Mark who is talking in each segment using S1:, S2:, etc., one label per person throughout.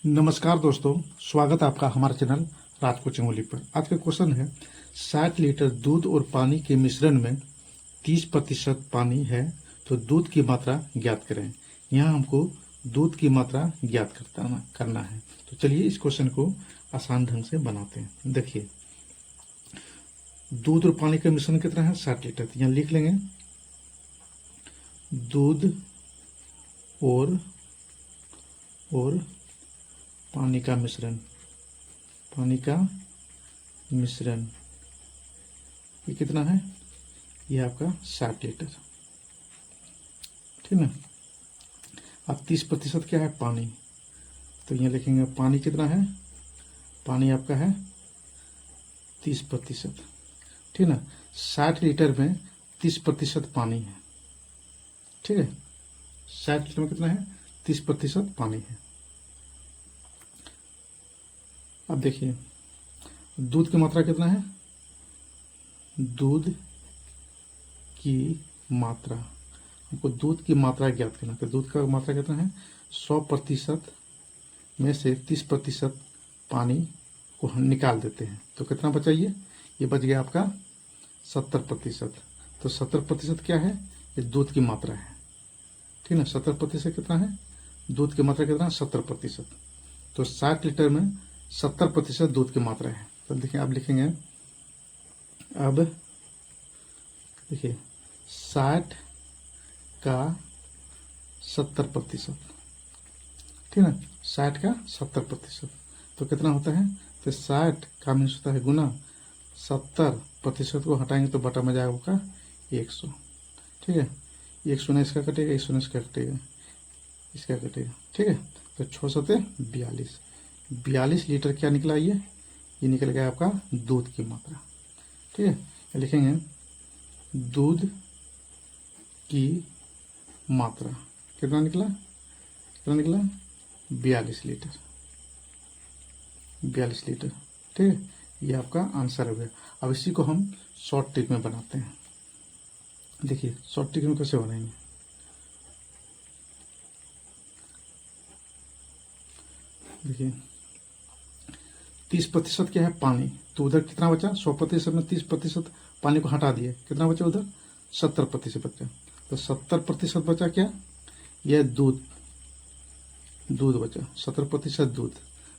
S1: नमस्कार दोस्तों, स्वागत है आपका हमारे चैनल राज कोचिंग ओनली पर। आज का क्वेश्चन है 60 लीटर दूध और पानी के मिश्रण में 30% पानी है तो दूध की मात्रा ज्ञात करें। यहाँ हमको दूध की मात्रा ज्ञात करना है। तो चलिए इस क्वेश्चन को आसान ढंग से बनाते हैं। देखिए, दूध और पानी का मिश्रण कितना है? 60 लीटर। तो यहाँ लिख लेंगे दूध और पानी का मिश्रण ये कितना है? ये आपका 60 लीटर, ठीक ना। अब 30% क्या है? पानी। तो यहाँ लिखेंगे पानी कितना है? पानी आपका है 30%, ठीक ना। 60 लीटर में 30% पानी है, ठीक है। 60 लीटर में कितना है? 30% पानी है। अब देखिए दूध की मात्रा कितना है? दूध की मात्रा, हमको दूध की मात्रा ज्ञात करना। तो दूध का मात्रा कितना है? 100% में से 30% पानी को हम निकाल देते हैं तो कितना बचा? ये बच गया आपका 70%। तो 70% क्या है? ये दूध की मात्रा है, ठीक ना। 70% कितना है? दूध की मात्रा कितना है? 70%। तो 60 लीटर में 70% दूध की मात्रा है। तो देखिए अब लिखेंगे, अब देखिए 60 का 70%, ठीक ना। 60 का 70% तो कितना होता है? तो 60 का मीन्स होता है गुना, 70% को हटाएंगे तो बटा में जाएगा आपका 100, ठीक है। 100 इसका कटेगा, 100 इसका कटेगा, इसका कटेगा, ठीक है। तो 6 सते 42 लीटर क्या निकला? ये निकल गया आपका दूध की मात्रा, ठीक है। लिखेंगे दूध की मात्रा कितना निकला? 42 लीटर, 42 लीटर, ठीक है। ये आपका आंसर हो गया। अब इसी को हम शॉर्ट ट्रिक में बनाते हैं। देखिए शॉर्ट ट्रिक में कैसे बनाएंगे। देखिए 30% क्या है? पानी। तो उधर कितना बचा? 100% में 30% पानी को हटा दिए, कितना बचा उधर? 70% बचा। तो 70% बचा क्या? यह दूध बचा, 70% दूध।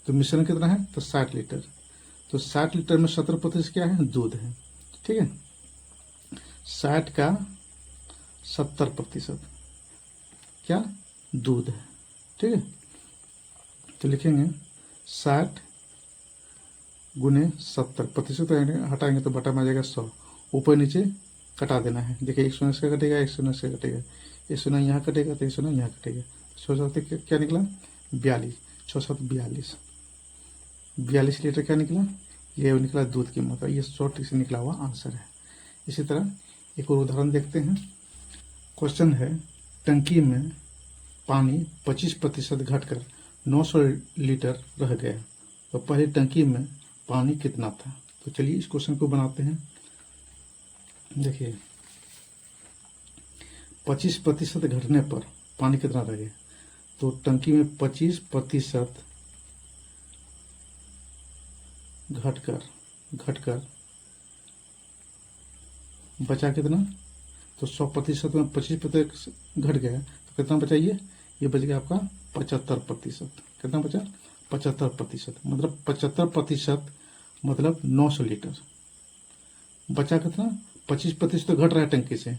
S1: तो मिश्रण कितना है? तो 60 लीटर। तो 60 लीटर में 70% क्या है? दूध है, ठीक है। 60 का 70% क्या? दूध है, ठीक है। तो लिखेंगे 60 गुने 70%, हटाएंगे तो बटा में आ जाएगा 100, ऊपर नीचे कटा देना है। देखिए 100 इसका कटेगा, 100 इसका कटेगा, 100 यहाँ कटेगा तो 100 यहाँ कटेगा। 6 7 क्या निकला? 42, 6 7 42 लीटर क्या निकला? ये निकला दूध की मात्रा। ये शॉर्ट ट्रिक से निकला हुआ आंसर है। इसी तरह एक और उदाहरण देखते हैं। क्वेश्चन है टंकी में पानी 25% घटकर 900 लीटर रह गया, तो पहले टंकी में पानी कितना था? तो चलिए इस क्वेश्चन को बनाते हैं। देखिए 25% घटने पर पानी कितना रह गया? तो टंकी में 25% घटकर बचा कितना? तो 100% में 25% घट गया तो कितना बचा? ये बच गया आपका 75%। कितना बचा? 75%। मतलब 75% मतलब 900 लीटर बचा। कितना? 25% तो घट रहा है टंकी से,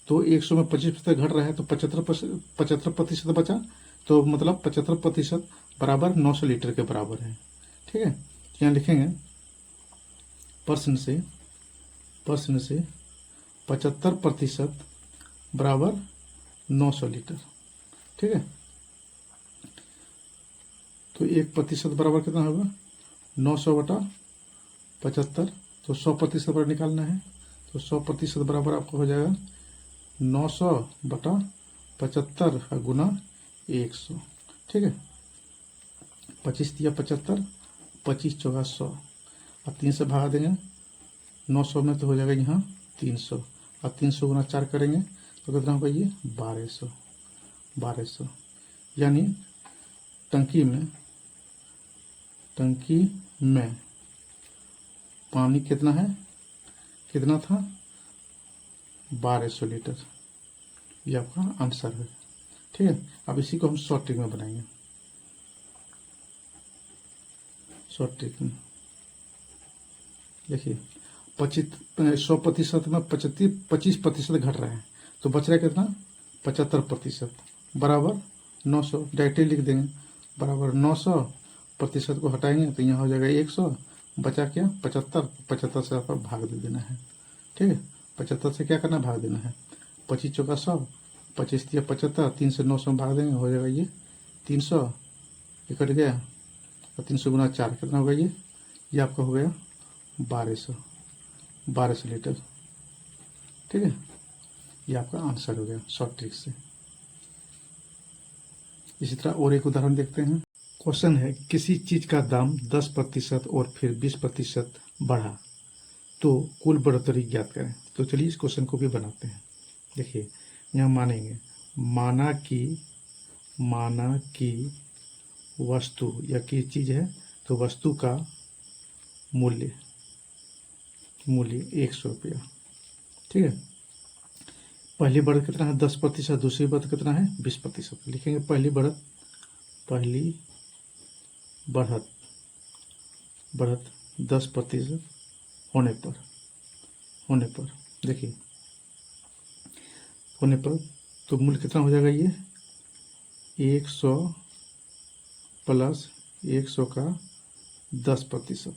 S1: तो 100 में 25% घट रहा है तो 75% बचा। तो मतलब 75% बराबर 900 लीटर के बराबर है, ठीक है। यहाँ लिखेंगे प्रश्न से 75% बराबर 900 लीटर, ठीक है। तो 1% बराबर कितना होगा? 900 बटा 75। तो 100% बराबर निकालना है, तो 100% बराबर आपको हो जाएगा 900 बटा 75 गुना 100, ठीक है। 25 दिया 75, 25 चौका 100, और 3 से भागा देंगे। 900 में तो हो जाएगा यहाँ 300, और 300 गुना 4 करेंगे तो कितना होगा? ये 1200। यानी टंकी में टंकी में पानी कितना है, कितना था 1200 लीटर। ये आपका आंसर है। ठीक है, अब इसी को हम शॉर्ट ट्रिक में बनाएंगे। शॉर्ट ट्रिक में देखिए 100% में 25% घट रहा है, तो बच रहा है कितना 75% बराबर 900। डायरेक्टली लिख देंगे बराबर 900% को हटाएंगे तो यहाँ हो जाएगा 100, बचा क्या 75 से आपको भाग दे देना है। ठीक है, 75 से क्या करना, भाग देना है। 25 चौका 100, 25 या 75, 3 से 900 में भाग देंगे, हो जाएगा ये 300, ये कट गया, और 300 गुना 4 कितना होगा ये आपका हो गया 1200 लीटर। ठीक है, ये आपका आंसर हो गया शॉर्ट ट्रिक से। इसी तरह और एक उदाहरण देखते हैं। क्वेश्चन है किसी चीज का दाम 10% और फिर 20% बढ़ा तो कुल बढ़ोतरी ज्ञात करें। तो चलिए इस क्वेश्चन को भी बनाते हैं। देखिए यहाँ मानेंगे, माना कि वस्तु या की चीज है, तो वस्तु का मूल्य 100 रुपया। ठीक है, पहली बढ़त कितना है 10%, दूसरी बढ़त कितना है 20%। लिखेंगे पहली बढ़त 10% होने पर देखिए होने पर तो मूल्य कितना हो जाएगा, ये 100 प्लस 100 का 10%,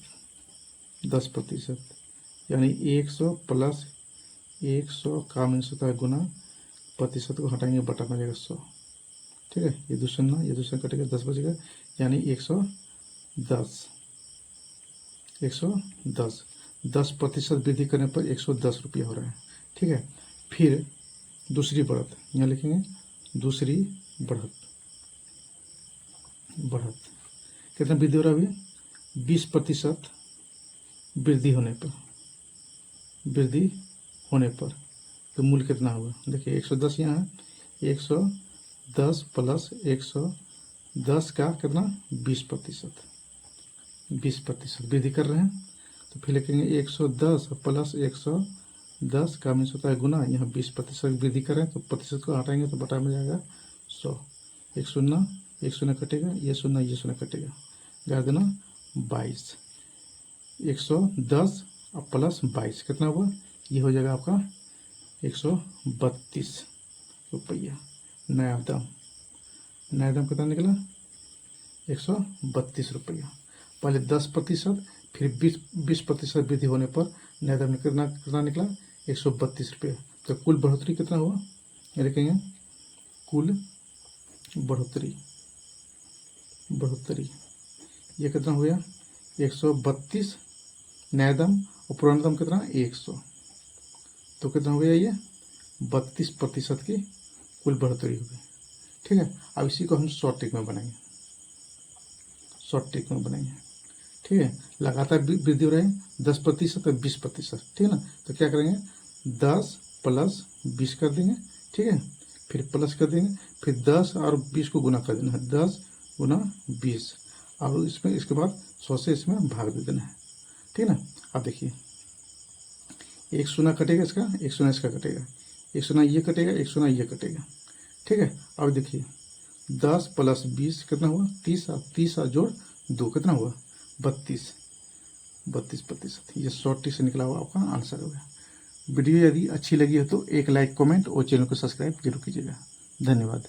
S1: यानी 100 प्लस 100 का मीन्स होता है गुना, प्रतिशत को हटाएंगे बटा में जाएगा 100। ठीक है, ये दूसरा कटेगा 10 बचेगा, यानी 110 10% वृद्धि करने पर 110 रुपया हो रहा है। ठीक है, फिर दूसरी बढ़त यहाँ लिखेंगे, दूसरी बढ़त कितना वृद्धि हो रहा है अभी 20% वृद्धि होने पर तो मूल्य कितना होगा। देखिए 110 यहाँ है, 110 प्लस 110 का कितना 20% वृद्धि कर रहे हैं, तो फिर लिखेंगे 110 प्लस 110 का मीन्स होता है गुना, यहाँ 20% वृद्धि कर रहे हैं तो प्रतिशत को हटाएंगे तो बटा में जाएगा 100। एक शून्य कटेगा, ये शून्य कटेगा, गा देना 22। 110 और प्लस 22 कितना हुआ, ये हो जाएगा आपका 132 रुपया। नया दाम कितना निकला 132 रुपया। पहले 10% फिर 20% वृद्धि होने पर नया दाम कितना निकला 132 रुपया। तो कुल बढ़ोतरी कितना हुआ, ये लिखेंगे कुल बढ़ोतरी ये कितना हो गया 132 नया दाम, और पुराना दाम कितना 100, तो कितना हो गया ये 32% की कुल बढ़ोतरी हो गई। ठीक है, अब इसी को हम शॉर्ट ट्रिक में बनाएंगे। ठीक है, लगातार वृद्धि हो रही है 10% और 20%। ठीक है ना, तो क्या करेंगे 10 प्लस 20 कर देंगे। ठीक है, फिर प्लस कर देंगे, फिर 10 और 20 को गुना कर देना है, 10 गुना 20, और इसके बाद 100 से इसमें भाग दे देना है। ठीक है ना, अब देखिए एक शून्य कटेगा, इसका एक शून्य इसका कटेगा, एक शून्य ये कटेगा, एक शून्य ये कटेगा। ठीक है, अब देखिए 10 प्लस 20 कितना हुआ 30 और जोड़ 2 कितना हुआ 32%। ये शॉर्ट ट्रिक से निकला हुआ आपका आंसर होगा। वीडियो यदि अच्छी लगी हो तो एक लाइक, कमेंट और चैनल को सब्सक्राइब जरूर कीजिएगा। धन्यवाद।